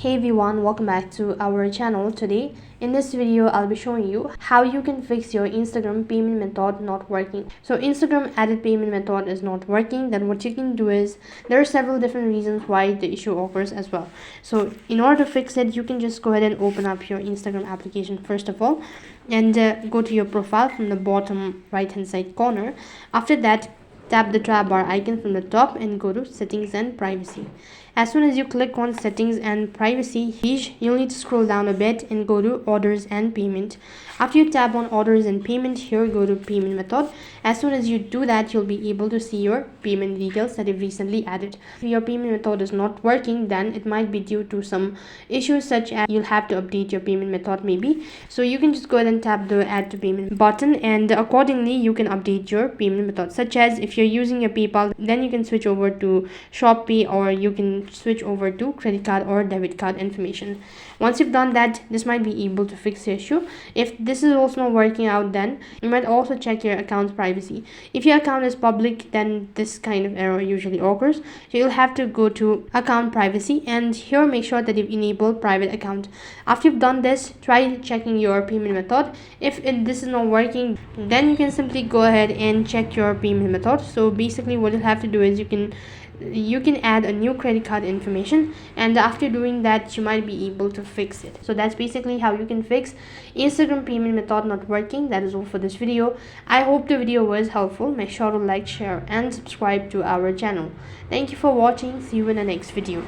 Hey everyone, welcome back to our channel. Today in this video I'll be showing you how you can fix your Instagram payment method not working. So Instagram added payment method is not working. Then what you can do is there are several different reasons why the issue occurs as well. So in order to fix it, you can just go ahead and open up your Instagram application first of all, and go to your profile from the bottom right hand side corner. After that, tap the tab bar icon from the top and go to settings and privacy. As soon as you click on settings and privacy, you'll need to scroll down a bit and go to orders and payment. After you tap on orders and payment, here go to payment method. As soon as you do that, you'll be able to see your payment details that you've recently added. If your payment method is not working, then it might be due to some issues such as you'll have to update your payment method maybe. So you can just go ahead and tap the add to payment button, and accordingly you can update your payment method, such as if you're using your PayPal, then you can switch over to Shopee, or you can switch over to credit card or debit card information. Once you've done that, this might be able to fix the issue. If this is also not working out, then you might also check your account's privacy. If your account is public, then this kind of error usually occurs. So you'll have to go to account privacy, and here make sure that you've enabled private account. After you've done this, try checking your payment method. If this is not working, then you can simply go ahead and check your payment method. So basically what you'll have to do is you can add a new credit card information, and after doing that you might be able to fix it. So that's basically how you can fix Instagram payment method not working. That is all for this video. I hope the video was helpful. Make sure to like, share and subscribe to our channel. Thank you for watching. See you in the next video.